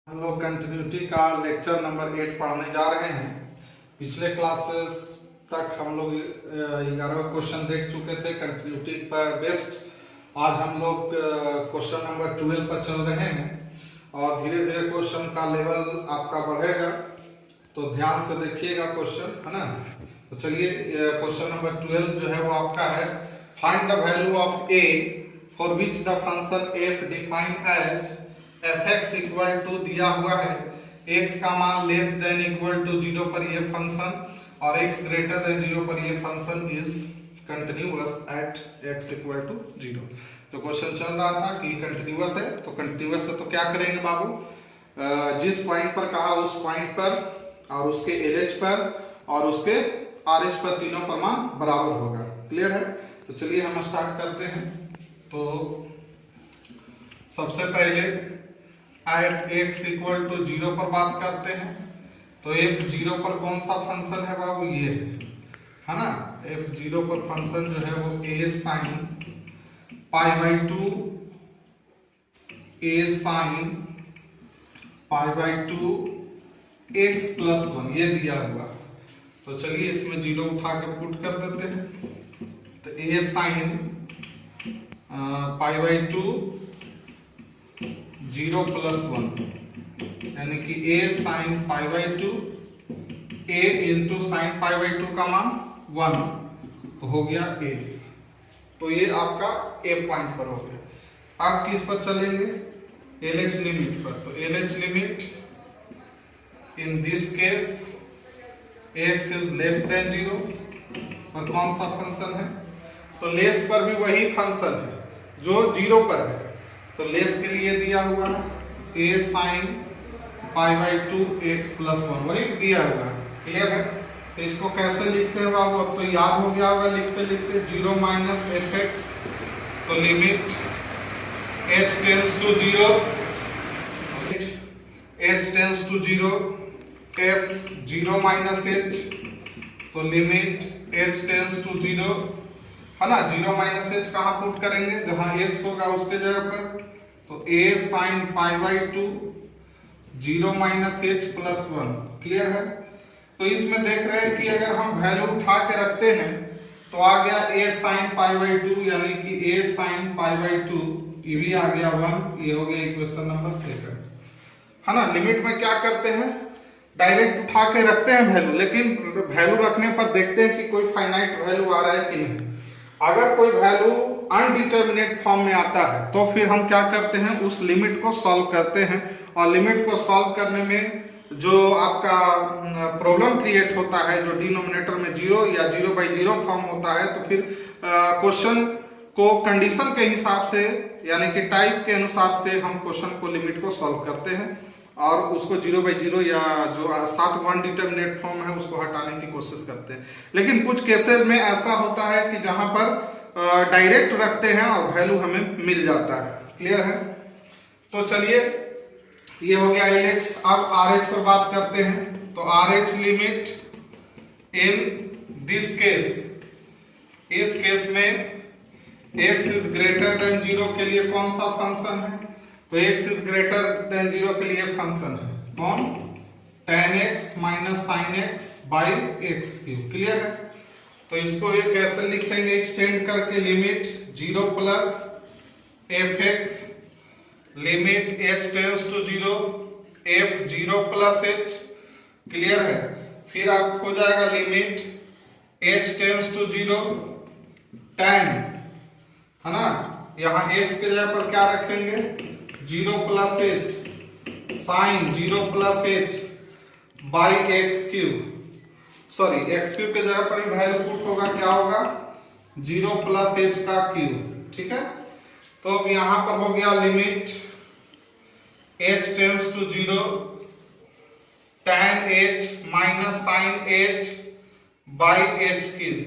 हम लोग कंटिन्यूटी का लेक्चर नंबर 8 पढ़ने जा रहे हैं। पिछले क्लासेस तक हम लोग 11 क्वेश्चन देख चुके थे कंटिन्यूटी पर बेस्ड। आज हम लोग क्वेश्चन नंबर 12 पर चल रहे हैं और धीरे धीरे क्वेश्चन का लेवल आपका बढ़ेगा, तो ध्यान से देखिएगा क्वेश्चन, है ना। तो चलिए क्वेश्चन नंबर 12 जो है वो आपका है, find the value of a for which the function f defined as fx equal to दिया हुआ है x का मान लेस देन इक्वल टू 0 पर ये फंक्शन और x ग्रेटर देन 0 पर ये function is continuous at x equal to 0। तो क्वेश्चन चल रहा था कि कंटिन्यूअस है, तो कंटिन्यूअस है तो क्या करेंगे बाबू, जिस पॉइंट पर कहा उस पॉइंट पर और उसके LH पर और उसके RH पर तीनों पर मान बराबर होगा। क्लियर है। तो चलिए हम स्टार्ट करते हैं। तो सबसे पहले एट x इक्वल टू 0 पर बात करते हैं। तो f0 पर कौन सा फंक्शन है बाबू, ये है ना। f0 पर फंक्शन जो है वो a sin π/2 x प्लस 1 ये दिया हुआ। तो चलिए इसमें 0 उठा के पुट कर देते हैं। तो a sin π/2 0 प्लस 1 यानी कि a sin π/2 a into sine π/2 का मान 1 तो हो गया a। तो ये आपका a पॉइंट पर हो गया। अब किस पर चलेंगे, LH लिमिट पर। तो LH limit in this case x is less then 0 पर कौन सा फंक्शन है, तो लेस पर भी वही फंक्शन है जो 0 पर है। तो लेस के लिए दिया हुआ है a sin π/2 x प्लस 1 वही दिया हुआ है। क्लियर है। तो इसको कैसे लिखते हैं बाबू, अब तो याद हो गया होगा लिखते लिखते 0 माइनस fx। तो limit h tends to 0 h tends to 0 f 0 minus h। तो लिमिट h टेंड्स टू 0 है ना। 0 माइनस h कहाँ पुट करेंगे, जहां x होगा उसके जगह पर। तो a sin π/2 0 minus h plus 1। Clear है। तो इसमें देख रहे हैं कि अगर हम वैल्यू उठा के रखते हैं तो आ गया a sin π/2 यानी कि a sin π/2 ये भी आ गया 1। ये हो गया इक्वेशन नंबर 2, है ना। लिमिट में क्या करते हैं, डायरेक्ट उठा के रखते हैं वैल्यू, लेकिन वैल्यू रखने पर देखते हैं कि कोई फाइनाइट वैल्यू आ रहा है कि नहीं। अगर कोई वैल्यू अनडिटरमिनेट फॉर्म में आता है तो फिर हम क्या करते हैं, उस लिमिट को सॉल्व करते हैं। और लिमिट को सॉल्व करने में जो आपका प्रॉब्लम क्रिएट होता है, जो डिनोमिनेटर में 0 या 0/0 फॉर्म होता है, तो फिर क्वेश्चन को कंडीशन के हिसाब से यानी कि टाइप के अनुसार से हम क्वेश्चन को लिमिट को सॉल्व करते हैं और उसको 0/0 या जो साथ अनडिटरमिनेट फॉर्म है उसको हटाने की कोशिश करते हैं। लेकिन कुछ केसेस में ऐसा होता है कि जहां पर डायरेक्ट रखते हैं और वैल्यू हमें मिल जाता है। क्लियर है। तो चलिए ये हो गया LH। अब RH पर बात करते हैं। तो RH limit in this case, इस केस में x इज ग्रेटर देन 0 के लिए कौन सा फंक्शन है, तो x इज ग्रेटर देन 0 के लिए फंक्शन है कौन, tan x minus sin x by x³। Clear है। तो इसको ये कैसे लिखेंगे, एक्सटेंड करके limit 0 plus fx limit h tends to 0 f 0 plus h। Clear है। फिर आप हो जाएगा limit h tends to 0 tan, है ना। यहां x के जगह पर क्या रखेंगे, 0 plus h sine 0 plus h by x³। Sorry x³ के जगह पर वैल्यू पुट होगा, क्या होगा 0 प्लस h का क्यूब। ठीक है। तो अब यहां पर हो गया limit h tends to 0 tan h minus sine h by h³।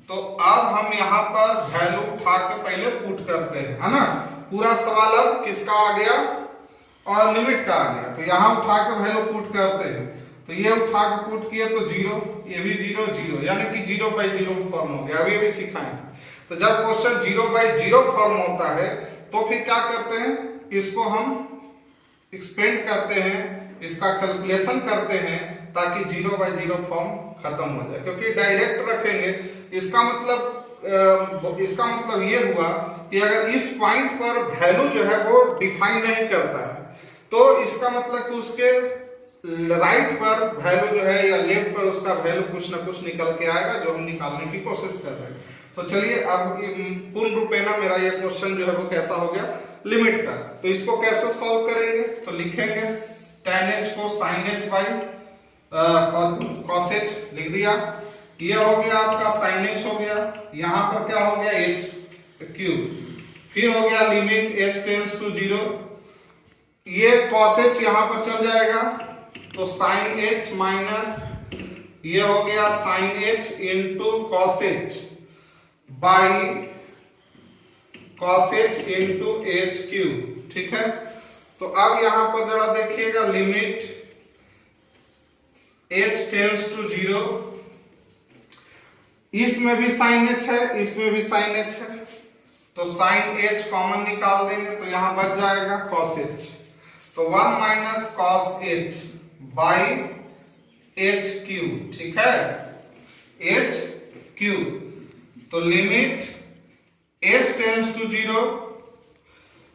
तो अब हम यहां पर वैल्यू उठा के पहले पुट करते हैं, है ना। पूरा सवाल अब किसका आ गया, और लिमिट का आ गया। तो यहां उठा के वैल्यू पुट करते हैं। तो ये उठा के पुट किए तो 0, ये भी 0 0 यानी कि 0/0 फॉर्म हो गया। अभी भी सिखाएं। तो जब क्वेश्चन 0/0 फॉर्म होता है तो फिर क्या करते हैं, इसको हम एक्सपेंड करते हैं, इसका कैलकुलेशन करते हैं ताकि 0/0 फॉर्म खत्म हो जाए, क्योंकि डायरेक्ट रखेंगे इसका मतलब ये हुआ कि अगर इस पॉइंट पर वैल्यू जो है वो डिफाइन नहीं करता है तो इसका मतलब कि उसके राइट पर वैल्यू जो है या लेफ्ट पर उसका वैल्यू कुछ ना कुछ निकल के आएगा जो हम निकालने की कोशिश कर रहे हैं। तो चलिए अब पूर्ण रूपेणा मेरा ये क्वेश्चन जो है वो कैसा हो गया, लिमिट का। तो इसको कैसे सॉल्व करेंगे, तो लिखेंगे tan h को sin h by cos h लिख दिया, ये हो गया आपका sin h हो गया, यहाँ पर क्या हो गया h क्यूब, फिर हो गया लिमिट h टेंड्स टू 0, ये cos h यहाँ पर चल जाएगा तो sin h माइनस ये हो गया sin h into cos h by cos h into h cube, ठीक है। तो अब यहां पर जरा देखिएगा लिमिट h टेंड्स टू 0, इसमें भी sin h है, इसमें भी sin h है, तो sin h कॉमन निकाल देंगे तो यहां बच जाएगा cos h, तो 1 minus cos h by h cube, ठीक है, h क्यूब। तो लिमिट h टेंड्स टू 0,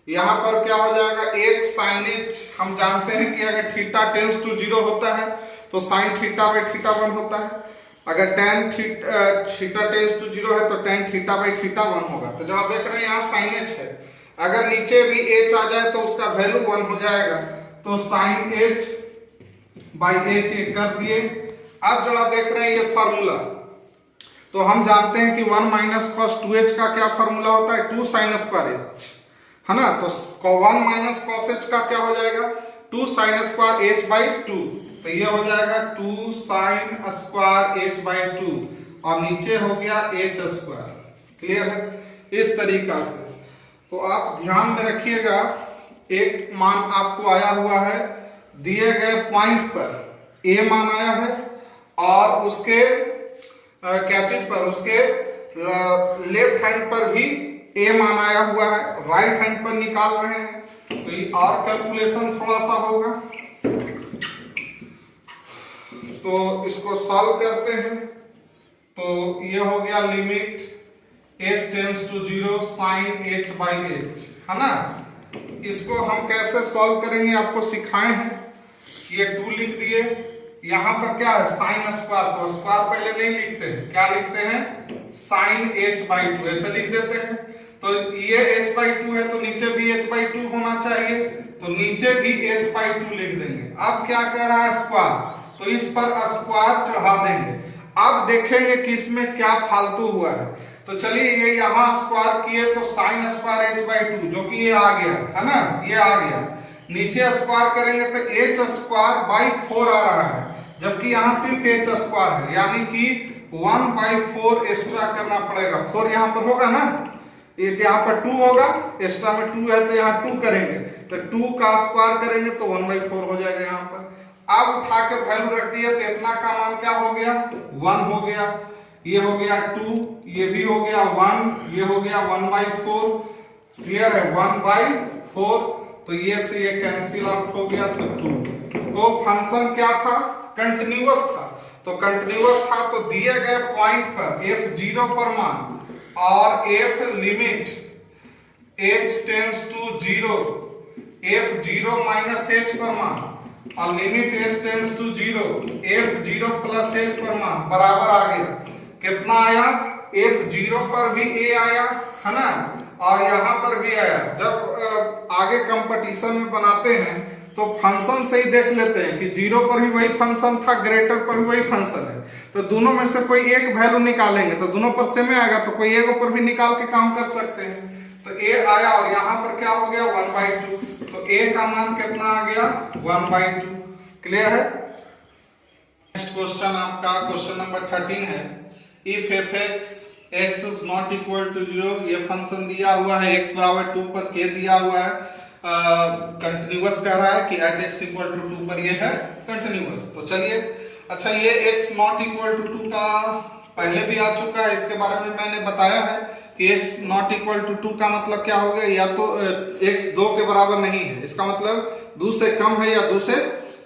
यहां पर क्या हो जाएगा एक sin h, हम जानते हैं कि अगर थीटा टेंड्स टू 0 होता है तो sin थीटा बाई थीटा 1 होता है, अगर tan थीटा टेंड्स टू 0 है तो tan थीटा बाई थीटा 1 होगा। तो जब आप देख रहे हैं यहाँ sin h है, अगर नीचे भी h आ जाए तो उसका वैल्यू 1 हो जाएगा, तो sin h बाई h एक कर दिए। अब जरा देख रहे हैं ये फॉर्मूला, तो हम जानते हैं कि 1 माइनस cos 2h का क्या फॉर्मूला होता है, 2 sin स्क्वायर h, है ना। तो 1 माइनस cos h का क्या हो जाएगा 2 sin स्क्वायर h बाई 2, तो ये हो जाएगा 2 sin स्क्वायर h बाई 2 और नीचे हो गया h स्क्वायर, क्लियर है इस तरीका से। तो आप ध्यान में रखिएगा, एक मान आपको आया हुआ है दिए गए पॉइंट पर a मान आया है और उसके क्या चीज पर, उसके लेफ्ट हैंड पर भी a मान आया हुआ है, राइट हैंड पर निकाल रहे हैं तो ये और कैलकुलेशन थोड़ा सा होगा। तो इसको सॉल्व करते हैं, तो ये हो गया limit h tends to 0 sin h by h, है ना। इसको हम कैसे सॉल्व करेंगे आपको सिखाए हैं, ये 2 लिख दिए, यहां पर क्या है sin स्क्वायर, तो स्क्वायर पहले नहीं लिखते हैं, क्या लिखते हैं sin h बाई 2 ऐसे लिख देते हैं। तो ये h बाई 2 है तो नीचे भी h बाई 2 होना चाहिए, तो नीचे भी h बाई 2 लिख देंगे। अब क्या कह रहा है स्क्वायर, तो इस पर स्क्वायर चढ़ा देंगे। अब देखेंगे कि इसमें क्या फालतू हुआ है, तो चलिए ये यहाँ स्क्वायर किए तो sin स्क्वायर h बाई 2 जो कि ये आ गया, है ना, ये आ गया, नीचे स्क्वायर करेंगे तो h स्क्वायर बाई 4 आ रहा है, जबकि यहाँ सिर्फ h स्क्वायर है, यानी कि 1/4 एक्स्ट्रा करना पड़ेगा। 4 यहाँ पर होगा ना, एक यहाँ पर 2 होगा, एक्स्ट्रा में 2 है तो यहाँ 2 करेंगे, तो 2 का स्क्वायर करेंगे तो 1/4 हो जाएगा यहाँ पर। अब उठा के वैल्यू रख दिया तो इतना का मान क्या हो गया 1 हो गया, ये हो गया 2, ये भी हो गया 1, ये हो गया 1/4, क्लियर है 1/4, तो ये से ये कैंसिल आउट हो गया तो 2। तो फंक्शन क्या था, कंटिन्यूअस था, तो कंटिन्यूअस था तो दिए गए पॉइंट पर f0 पर मान और f limit h tends to 0 f0 minus h पर मान और limit h tends to 0 f0 plus h पर मान बराबर आ गया, कितना आया f0 पर भी a आया, है ना, और यहाँ पर भी आया। जब आगे कंपटीशन में बनाते हैं तो फंक्शन से ही देख लेते हैं कि 0 पर भी वही फंक्शन था, ग्रेटर पर भी वही फंक्शन है, तो दोनों में से कोई एक वैल्यू निकालेंगे तो दोनों पर सेम आएगा, तो कोई एक ऊपर भी निकाल के काम कर सकते हैं। तो a आया और यहाँ पर क्या हो गया 1/2, तो a का मान कितना आ गया 1/2, क्लियर है। नेक्स्ट क्वेश्चन आपका क्वेश्चन नंबर 13 है, if fx x is not equal to 0, ये फंक्शन दिया हुआ है x बराबर 2 पर k दिया हुआ है, कंटिन्यूअस कह रहा है कि at x equal to 2 पर ये है कंटिन्यूअस। तो चलिए, अच्छा ये x not equal to 2 का पहले भी आ चुका है, इसके बारे में मैंने बताया है कि x नॉट इक्वल टू 2 का मतलब क्या हो गया, या तो x 2 के बराबर नहीं है, इसका मतलब 2 से कम है या 2 से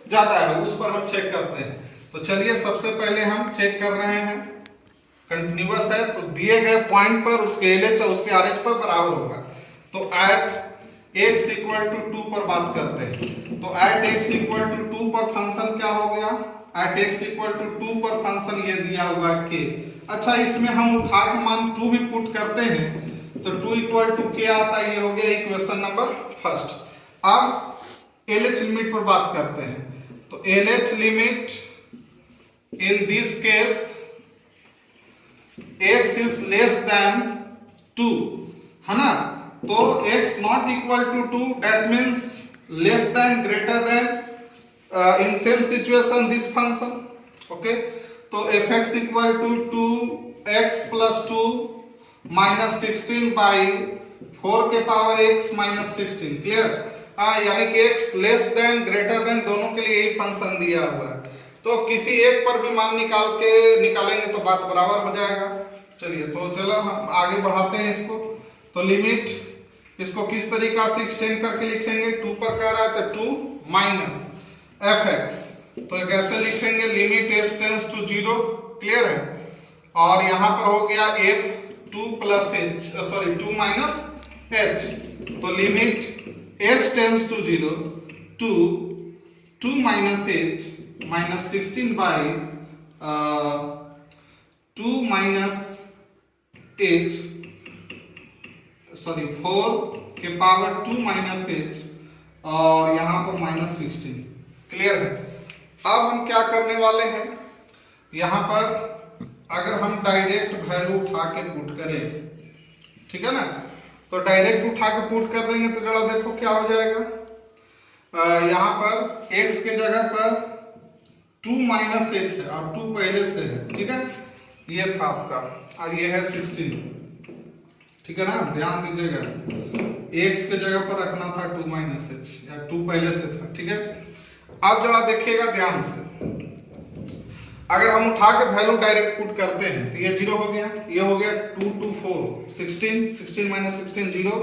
ज्यादा है, उस पर हम चेक करते हैं। तो चलिए सबसे पहले हम चेक कर रहे हैं, कंटिन्यूअस है तो दिए गए पॉइंट पर उसके LH और उसके RH पर बराबर होगा। तो एट x इक्वल टू 2 पर बात करते हैं। तो एट x इक्वल टू 2 पर फंक्शन क्या हो गया, एट x इक्वल टू 2 पर फंक्शन ये दिया हुआ है k। अच्छा, इसमें हम उठा के मान 2 भी पुट करते हैं तो 2 इक्वल टू k आता है, ये हो गया इक्वेशन नंबर फर्स्ट। अब LH लिमिट पर बात करते हैं। तो LH limit in this case x is less than 2, है ना। तो x not equal to 2 that means less than greater than in same situation this function, okay. तो fx equal to 2x plus 2 minus 16 by 4 के power x minus 16, clear. यानी कि x less than greater then दोनों के लिए यही function दिया हुआ है। तो किसी एक पर भी मान निकालेंगे तो बात बराबर हो जाएगा। चलिए तो चलो हम आगे बढ़ाते हैं इसको। तो लिमिट इसको किस तरीका से एक्सटेंड करके लिखेंगे, 2 पर कह रहा है तो 2 माइनस fx, तो कैसे लिखेंगे, limit h tends to 0, clear है। और यहां पर हो गया f 2 plus h, sorry 2 minus h, तो लिमिट h टेंड्स टू 0 टू 2 minus h minus 16 by 2 minus h, sorry 4 के पावर 2 माइनस h और यहां पर माइनस 16, क्लियर है। अब हम क्या करने वाले हैं, यहां पर अगर हम डायरेक्ट वैल्यू उठा के पुट करें, ठीक है ना, तो डायरेक्ट उठा के पुट कर देंगे तो जरा देखो क्या हो जाएगा। यहां पर x के जगह पर 2 माइनस h है और 2 पहले से है, ठीक है, ये था आपका और ये है 16, ठीक है ना। ध्यान दीजिएगा, x के जगह पर रखना था 2 माइनस h, या 2 पहले से था, ठीक है। अब जरा देखिएगा ध्यान से, अगर हम उठा के वैल्यू डायरेक्ट पुट करते हैं तो ये 0 हो गया, ये हो गया 2 2 4 16, 16 माइनस 16 0,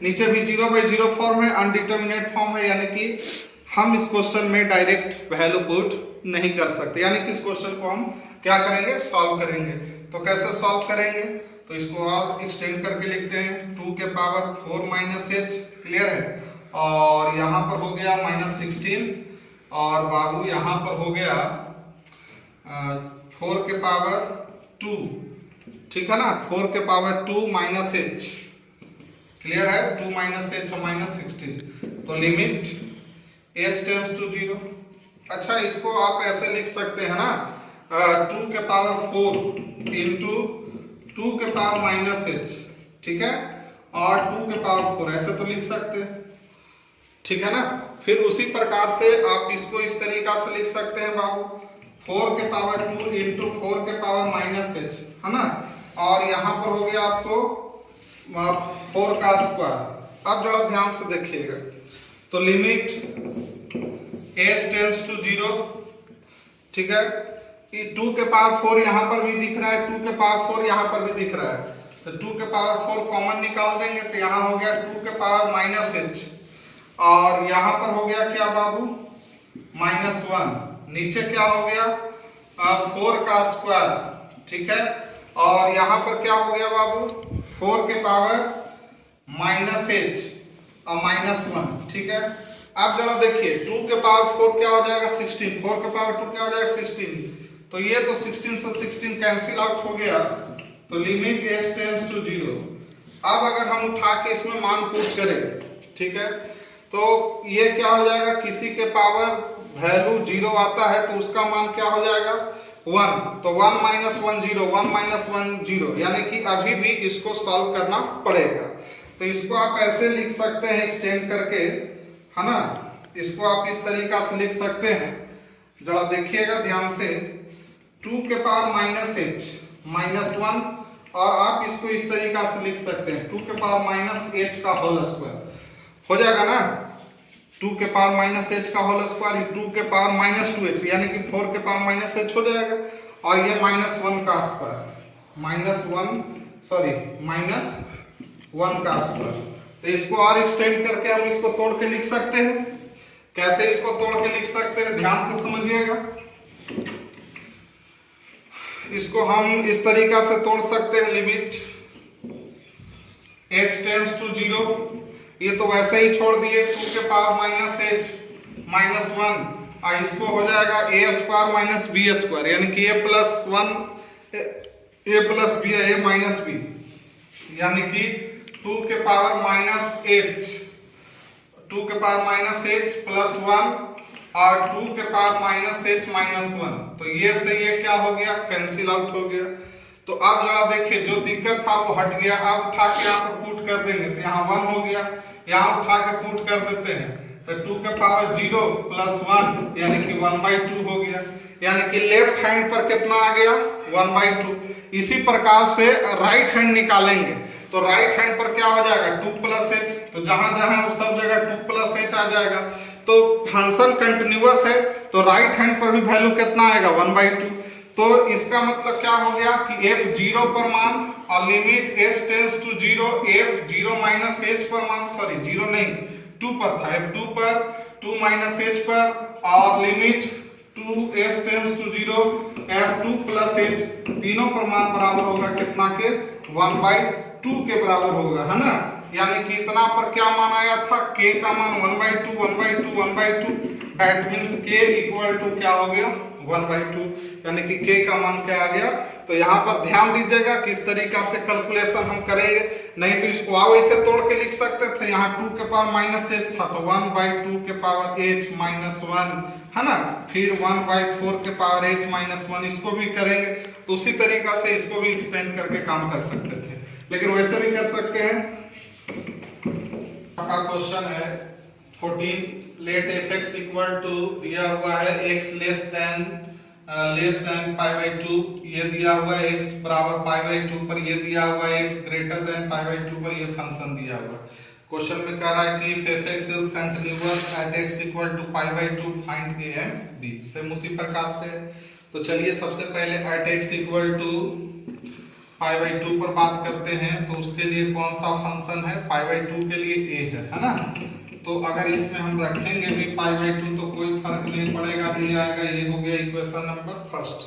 नीचे भी 0 बाई 0 फॉर्म है, अनडिटर्मिनेट फॉर्म है, यानी कि हम इस क्वेश्चन में डायरेक्ट वैल्यू पुट नहीं कर सकते, यानी कि इस क्वेश्चन को हम क्या करेंगे, सॉल्व करेंगे। तो कैसे सॉल्व करेंगे, तो इसको आप एक्सटेंड करके लिखते हैं 2 के पावर 4 माइनस h, क्लियर है, और यहाँ पर हो गया माइनस 16 और बाबू यहाँ पर हो गया 4 के पावर 2, ठीक है ना, 4 के पावर 2 माइनस h, क्लियर है, 2 माइनस h और माइनस 16, तो लिमिट h टेंड्स टू 0। अच्छा, इसको आप ऐसे लिख सकते हैं ना, 2 के पावर 4 इंटू 2 के पावर माइनस h, ठीक है, और 2 के पावर 4 ऐसे तो लिख सकते हैं, ठीक है ना। फिर उसी प्रकार से आप इसको इस तरीका से लिख सकते हैं बाबू, 4 के पावर 2 इंटू 4 के पावर माइनस h, है ना, और यहाँ पर हो गया आपको 4 का स्क्वायर। अब जरा ध्यान से देखिएगा, तो लिमिट h टेंड्स टू 0, ठीक है, 2 के पावर 4 यहाँ पर भी दिख रहा है, 2 के पावर 4 यहाँ पर भी दिख रहा है, तो 2 के पावर 4 कॉमन निकाल देंगे तो यहाँ हो गया 2 के पावर माइनस h, और यहाँ पर हो गया क्या बाबू, माइनस 1, नीचे क्या हो गया 4 का स्क्वायर, ठीक है, और यहाँ पर क्या हो गया बाबू 4 के पावर माइनस h और माइनस 1, ठीक है। अब जरा देखिए 2 के पावर 4 क्या हो जाएगा 16, 4 के पावर 2 क्या हो जाएगा 16, तो ये तो 16 से 16 कैंसिल आउट हो गया, तो लिमिट h टेंड्स टू 0। अब अगर हम उठा के इसमें मान पुट करें, ठीक है, तो ये क्या हो जाएगा, किसी के पावर वैल्यू 0 आता है तो उसका मान क्या हो जाएगा 1, तो 1 माइनस 1 0, 1 माइनस 1 0, यानी कि अभी भी इसको सॉल्व करना पड़ेगा। तो इसको आप ऐसे लिख सकते हैं एक्सटेंड करके, है ना, इसको आप इस तरीका से लिख सकते हैं, जरा देखिएगा ध्यान से, 2 के पावर माइनस h माइनस 1, और आप इसको इस तरीका से लिख सकते हैं 2 के पावर माइनस h का होल स्क्वायर, हो जाएगा ना, 2 के पावर माइनस h का होल स्क्वायर 2 के पावर माइनस 2h, यानी कि 4 के पावर माइनस h हो जाएगा, और ये माइनस 1 का स्क्वायर, माइनस 1 -1 का स्क्वायर। तो इसको और एक्सटेंड करके हम इसको तोड़ के लिख सकते हैं। कैसे इसको तोड़ के लिख सकते हैं, ध्यान से समझिएगा। इसको हम इस तरीका से तोड़ सकते हैं, लिमिट h टेंड्स टू 0, ये तो वैसे ही छोड़ दिए 2 के पावर -h-1, और इसको हो जाएगा a square minus b square, यानी कि a plus b a minus b, यानी कि 2 के पावर -h प्लस 1 और 2 के पावर -h-1। तो ये से ये क्या हो गया, कैंसिल आउट हो गया। तो अब जरा देखिए, जो दिक्कत था वो हट गया। अब उठा के यहाँ पर पुट कर देंगे तो यहाँ 1 हो गया, यहाँ उठा के पुट कर देते हैं तो 2 के पावर 0 प्लस 1 यानी कि 1/2 हो गया, यानी कि लेफ्ट हैंड पर कितना आ गया, 1/2। इसी प्रकार से राइट हैंड निकालेंगे तो राइट हैंड पर क्या हो जाएगा, 2 प्लस h, तो जहां जहां उस सब जगह 2 प्लस h आ जाएगा। तो फंक्शन कंटिन्यूअस है तो राइट हैंड पर भी वैल्यू कितना आएगा, 1/2। तो इसका मतलब क्या हो गया कि f 0 पर मान और limit h tends to 0, f 0 minus h पर मान, 0 नहीं 2 पर था, f 2 पर 2 माइनस h पर, और limit 2h tends to 0, f 2 plus h, तीनों पर मान बराबर होगा कितना के, 1/2 के बराबर होगा, है ना। यानी कि इतना पर क्या मान आया था, k का मान 1/2 that means k equal to क्या हो गया, 1/2, यानी कि k का मान क्या आ गया। तो यहाँ पर ध्यान दीजिएगा किस तरीका से कैलकुलेशन हम करेंगे, नहीं तो इसको आप ऐसे तोड़ के लिख सकते थे। यहाँ 2 के पावर -h था तो 1/2 के पावर h-1, है ना, फिर 1/4 के पावर h-1, इसको भी करेंगे तो उसी तरीका से इसको भी एक्सपेंड करके काम कर सकते थे, लेकिन वैसे भी कर सकते हैं। आपका क्वेश्चन है 14, लेट fx इक्वल टू दिया हुआ है x लेस देन π/2, ये दिया हुआ है x बराबर π/2 पर, ये दिया हुआ है x ग्रेटर देन π/2 पर, ये फंक्शन दिया हुआ है। क्वेश्चन में कह रहा है कि if fx is continuous at x equal to π/2 find a and b। Same उसी प्रकार से, तो चलिए सबसे पहले at x equal to π/2 पर बात करते हैं। तो उसके लिए कौन सा फंक्शन है, π/2 के लिए a है ना। तो अगर इसमें हम रखेंगे भी π/2 तो कोई फर्क नहीं पड़ेगा, ये आएगा, ये हो गया इक्वेशन नंबर फर्स्ट।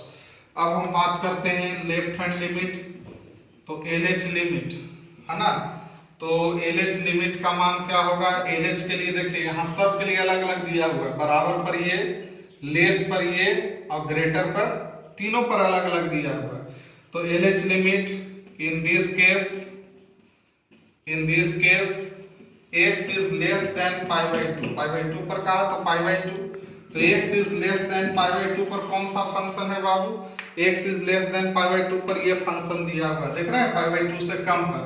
अब हम बात करते हैं लेफ्ट हैंड लिमिट, तो LH लिमिट, है ना। तो LH लिमिट का मान क्या होगा, LH के लिए देखिए यहाँ सब के लिए अलग अलग दिया हुआ है, बराबर पर ये, लेस पर ये और ग्रेटर पर, तीनों पर अलग अलग दिया हुआ है। तो LH limit in this case x is less than π/2, π/2 पर कहा तो π/2, तो x is less than π/2 पर कौन सा फंक्शन है बाबू, x is less than π/2 पर ये फंक्शन दिया हुआ, देख रहे हैं, π/2 से कम पर।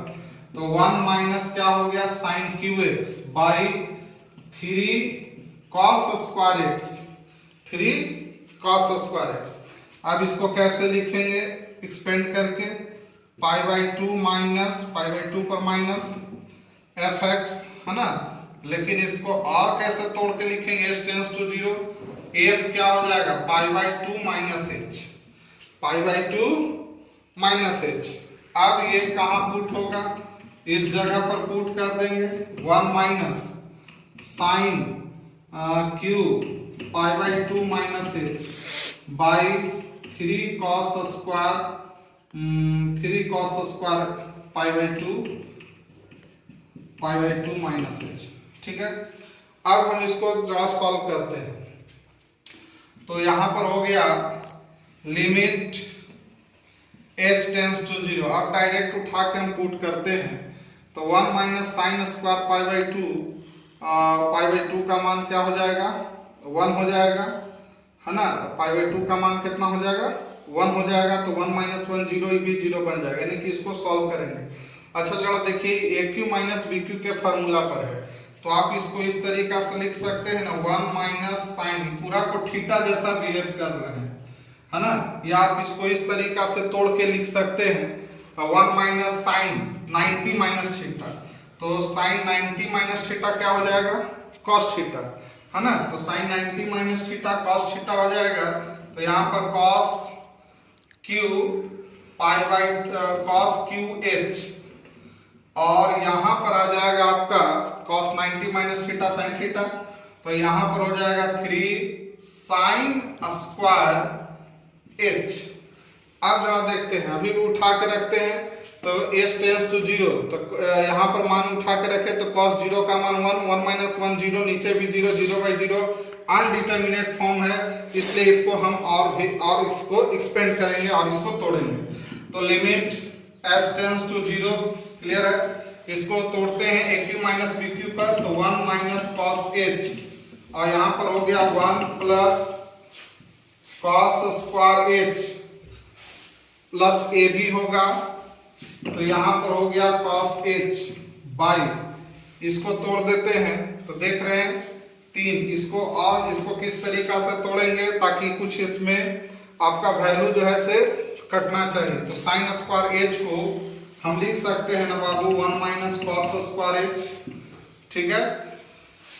तो 1 माइनस क्या हो गया, sin qx by 3 cos square x, 3 cos square x। अब इसको कैसे लिखेंगे, एक्सपेंड करके, π/2 माइनस π/2 पर माइनस fx, है ना। लेकिन इसको और कैसे तोड़ के लिखेंगे, h टेंड्स टू 0, f क्या हो जाएगा, π/2 माइनस h, π/2 माइनस h। अब ये कहाँ पुट होगा, इस जगह पर पुट कर देंगे, 1 minus sine q π/2 minus h by 3 cos square π/2 minus h, ठीक है। अब हम इसको जरा सॉल्व करते हैं। तो यहां पर हो गया लिमिट h टेंड्स टू 0, अब डायरेक्ट उठा के हम पुट करते हैं। तो 1 माइनस साइन स्क्वायर π/2 का मान क्या हो जाएगा, 1 हो जाएगा, है ना। π/2 का मान कितना हो जाएगा, 1 हो जाएगा। तो 1 माइनस 1 0, भी 0 बन जाएगा, यानी कि इसको सॉल्व करेंगे। अच्छा जरा देखिए, AQ माइनस BQ के फार्मूला पर है, तो आप इसको इस तरीका से लिख सकते हैं ना, 1 माइनस साइन, पूरा को थीटा जैसा बिहेव कर रहे हैं, है ना। या आप इसको इस तरीका से तोड़ के लिख सकते हैं, 1 माइनस साइन 90 माइनस थीटा, तो साइन 90 माइनस थीटा क्या हो जाएगा, कॉस थीटा, है ना। तो sine 90 minus theta cos theta हो जाएगा। तो यहाँ पर cos Q pi by cos q h, और यहां पर आ जाएगा आपका cos 90 minus theta sine theta, तो यहां पर हो जाएगा 3 साइन स्क्वायर एच। अब जरा देखते हैं, अभी भी उठा के रखते हैं तो h टेंस टू 0, तो यहाँ पर मान उठा के रखे तो cos 0 का मान 1, 1 माइनस 1 0, नीचे भी 0, 0 बाई 0 अनडिटर्मिनेट फॉर्म है, इसलिए इसको हम और इसको एक्सपेंड करेंगे और इसको तोड़ेंगे। तो limit h tends to 0, clear है, इसको तोड़ते हैं AQ माइनस BQ पर, तो 1 माइनस cos h, और यहाँ पर हो गया 1 plus cos square h plus AB होगा, तो यहां पर हो गया cos h बाई, इसको तोड़ देते हैं तो देख रहे हैं 3, इसको और इसको किस तरीका से तोड़ेंगे ताकि कुछ इसमें आपका वैल्यू जो है से कटना चाहिए। तो साइन स्क्वायर h को हम लिख सकते हैं ना बाबू 1 माइनस cos स्क्वायर h, ठीक है,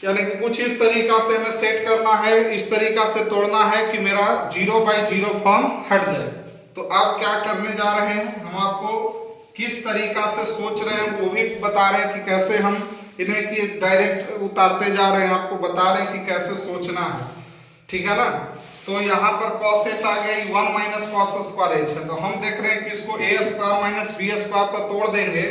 यानी कि कुछ इस तरीका से हमें सेट करना है, इस तरीका से तोड़ना है कि मेरा 0 बाई 0 फॉर्म हट जाए। तो अब क्या करने जा रहे हैं, हम आपको किस तरीका से सोच रहे हैं वो भी बता रहे हैं कि कैसे हम इन्हें कि डायरेक्ट उतारते जा रहे हैं, आपको बता रहे हैं कि कैसे सोचना है, ठीक है ना। तो यहाँ पर cos h आ गया, 1 माइनस cos स्क्वायर h है, तो हम देख रहे हैं कि इसको a square minus b square पर तोड़ देंगे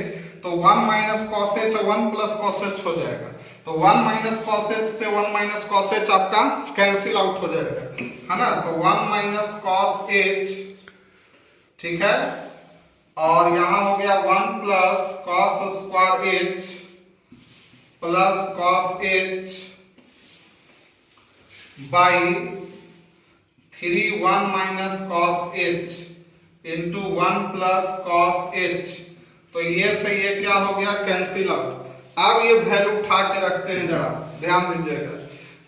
तो 1 minus cos h 1 plus cos h हो जाएगा, तो 1 माइनस cos h से 1 माइनस cos h आपका कैंसिल आउट हो जाएगा, है ना, तो 1 माइनस cos h, ठीक है, और यहां हो गया 1 plus cos square h plus cos h by 3 1 minus cos h into 1 plus cos h, तो ये से ये क्या हो गया कैंसिल आउट। अब ये वैल्यू उठा के रखते हैं, जरा ध्यान दीजिएगा,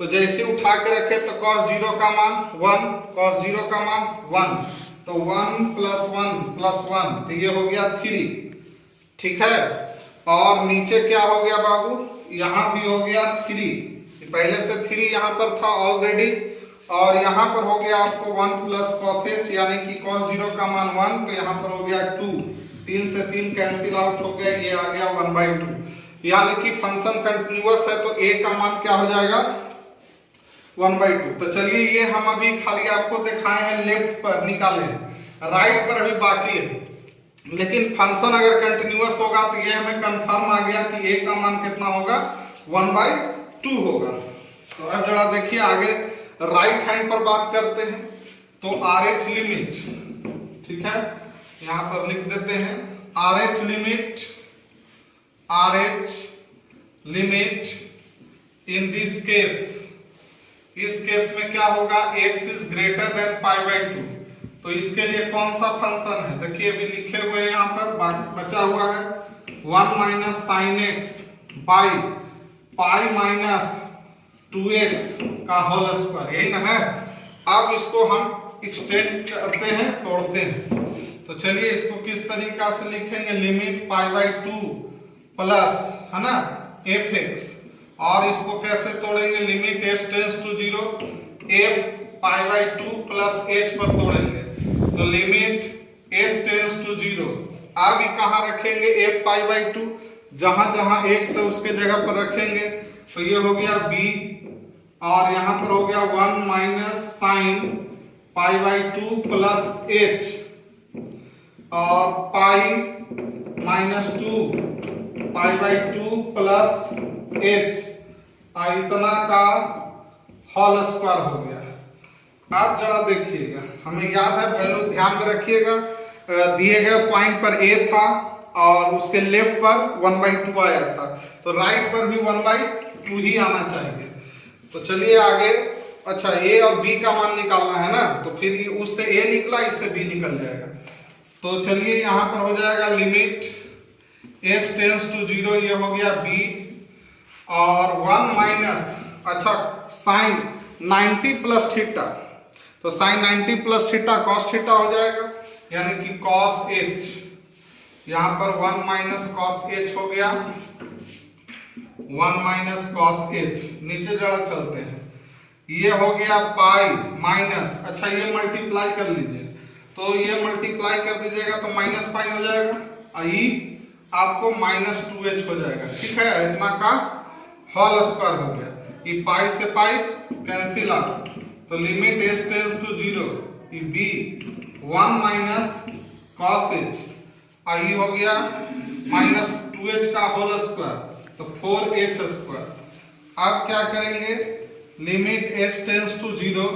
तो जैसे उठा के रखे तो cos 0 का मान 1, cos 0 का मान 1, तो 1 प्लस 1 प्लस 1, तो ये हो गया 3, ठीक है, और नीचे क्या हो गया बाबू, यहां भी हो गया 3, पहले से 3 यहां पर था ऑलरेडी, और यहां पर हो गया आपको 1 प्लस cos h, यानी कि cos 0 का मान 1, तो यहां पर हो गया 2, 3 से 3 कैंसिल आउट हो गया, ये आ गया 1/2, यानी कि फंक्शन कंटिन्यूअस है तो a का मान क्या हो जाएगा 1/2। तो चलिए ये हम अभी खाली आपको दिखाए हैं लेफ्ट पर निकाले हैं, राइट पर अभी बाकी है, लेकिन फंक्शन अगर कंटिन्यूअस होगा तो ये हमें कंफर्म आ गया कि a का मान कितना होगा 1/2 होगा। तो अब जरा देखिए आगे राइट हैंड पर बात करते हैं, तो RH लिमिट, ठीक है, यहां पर लिख देते हैं RH limit in this case, इस केस में क्या होगा x इज ग्रेटर देन π/2, तो इसके लिए कौन सा फंक्शन है, देखिए अभी लिखे हुए यहाँ पर बचा हुआ है 1 minus sine x by pi minus 2x का होल स्क्वायर, यही ना है। अब इसको हम एक्सटेंड करते हैं, तोड़ते हैं, तो चलिए इसको किस तरीका से लिखेंगे, लिमिट π/2 प्लस, है ना, fx, और इसको कैसे तोड़ेंगे, limit h tends to 0 f π/2 plus h पर तोड़ेंगे, तो लिमिट h टेंस टू 0, अब कहां रखेंगे f π/2, जहां जहां x है उसके जगह पर रखेंगे, तो ये हो गया b, और यहां पर हो गया 1 माइनस साइन π/2 प्लस h, और पाई माइनस 2 π/2 प्लस h, इतना का होल स्क्वायर हो गया। आप जरा देखिएगा, हमें याद है वैल्यू ध्यान में रखिएगा, दिए गए पॉइंट पर a था और उसके लेफ्ट पर 1/2 आया था, तो राइट पर भी 1/2 ही आना चाहिए। तो चलिए आगे, अच्छा a और b का मान निकालना है ना, तो फिर उससे a निकला, इससे b निकल जाएगा, तो चलिए यहां पर हो जाएगा लिमिट h टेंस टू 0, ये हो गया b, और 1 माइनस, अच्छा साइन 90 प्लस थीटा, तो sine 90 plus theta cos theta हो जाएगा, यानी कि cos h, यहां पर 1 माइनस cos h हो गया, 1 माइनस cos h, नीचे जरा चलते हैं, ये हो गया पाई माइनस, अच्छा ये मल्टीप्लाई कर लीजिए, तो ये मल्टीप्लाई कर दीजिएगा तो माइनस पाई हो जाएगा, ई आपको -2h हो जाएगा। ठीक है, इतना का होल स्क्वायर हो गया। ये पाई से पाई कैंसिल आउट, तो लिमिट h टेंड्स टू 0, ये b 1 माइनस cos h, आई हो गया -2h का होल स्क्वायर, तो 4h स्क्वायर। अब क्या करेंगे, लिमिट h टेंड्स टू 0,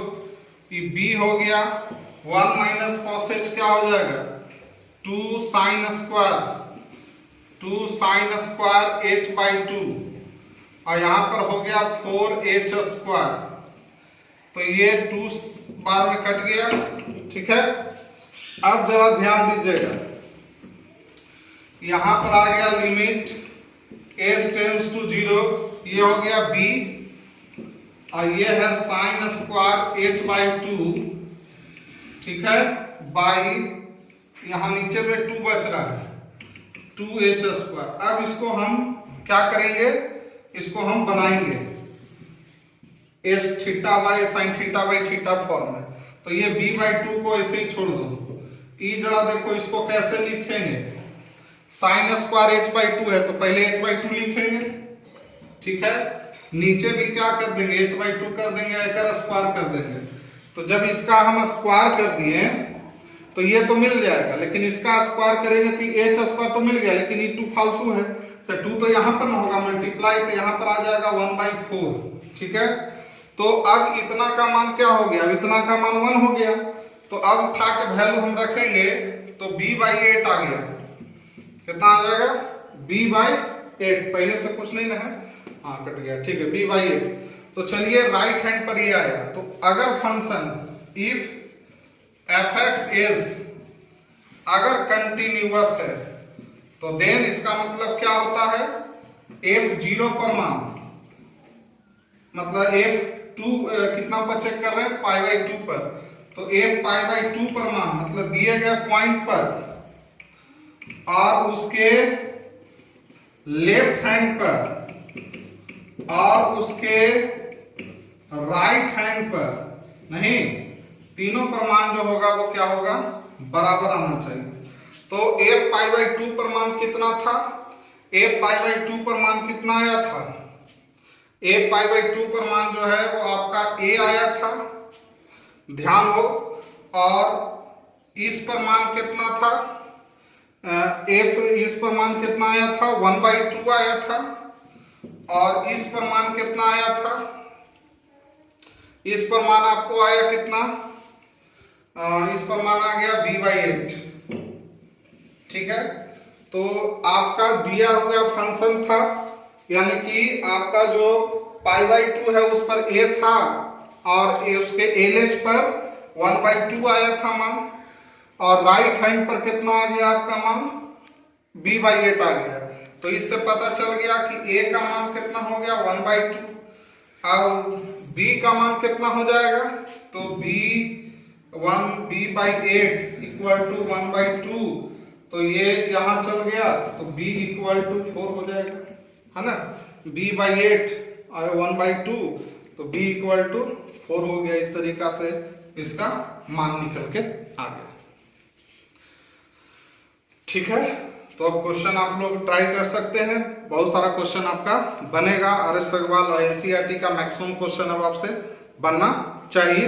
ये b हो गया 1 माइनस cos h, क्या हो जाएगा 2 sin स्क्वायर h/2, और यहां पर हो गया 4h स्क्वायर, तो ये 2 बार में कट गया। ठीक है, अब जरा ध्यान दीजिएगा, यहां पर आ गया लिमिट h टेंड्स टू 0, ये हो गया b, और ये है sin स्क्वायर h/2। ठीक है, बाई यहां नीचे में 2 बच रहा है 2h स्क्वायर। अब इसको हम क्या करेंगे, इसको हम बनाएंगे s theta by sine theta by theta form में, तो ये b/2 को ऐसे ही छोड़ दो। ई जरा देखो इसको कैसे लिखेंगे, साइन स्क्वायर h/2 है तो पहले h/2 लिखेंगे। ठीक है, नीचे भी क्या कर देंगे h/2 कर देंगे, एक स्क्वायर कर देंगे। तो जब इसका हम स्क्वायर कर दिए तो ये तो मिल जाएगा, लेकिन इसका स्क्वायर करेंगे तो h स्क्वायर तो मिल गया, लेकिन ये 2 फालतू है, तो 2 तो यहाँ पर ना होगा मल्टीप्लाई, तो यहाँ पर आ जाएगा 1/4। ठीक है, तो अब इतना का मान क्या हो गया, अब इतना का मान 1 हो गया, तो अब उठा के वैल्यू हम रखेंगे तो b/8 आ गया। कितना आ जाएगा b/8, पहले से कुछ नहीं ना है, हाँ कट गया। ठीक है, b/8। तो चलिए राइट हैंड पर ये आया, तो अगर फंक्शन इफ fx इज अगर कंटिन्यूअस है तो देन इसका मतलब क्या होता है, f0 पर मान, मतलब f2 कितना पर चेक कर रहे हैं, π/2 पर, तो f π/2 पर मान मतलब दिए गए पॉइंट पर और उसके लेफ्ट हैंड पर और उसके राइट हैंड पर, नहीं तीनों पर मान जो होगा वो क्या होगा, बराबर आना चाहिए। तो f π/2 पर मान कितना था, f π/2 पर मान कितना आया था, f π/2 पर मान जो है वो आपका a आया था, ध्यान हो। और इस पर मान कितना था, f इस पर मान कितना आया था 1/2 आया था, और इस पर मान कितना आया था, इस पर मान आपको आया कितना, इस पर मान आ गया b/8। ठीक है, तो आपका दिया हुआ फंक्शन था, यानी कि आपका जो π/2 है उस पर a था और उसके LH पर 1/2 आया था मान, और राइट हैंड पर कितना आ गया आपका मान b/8 आ गया। तो इससे पता चल गया कि a का मान कितना हो गया 1/2, और b का मान कितना हो जाएगा, तो b/8 इक्वल टू 1/2, तो ये यहां चल गया, तो b इक्वल टू 4 हो जाएगा, है ना, b/8 और 1/2, तो b इक्वल टू 4 हो गया। इस तरीका से इसका मान निकल के आ गया। ठीक है, तो अब क्वेश्चन आप लोग ट्राई कर सकते हैं, बहुत सारा क्वेश्चन आपका बनेगा। RS अग्रवाल और NCERT का मैक्सिमम क्वेश्चन अब आपसे बनना चाहिए।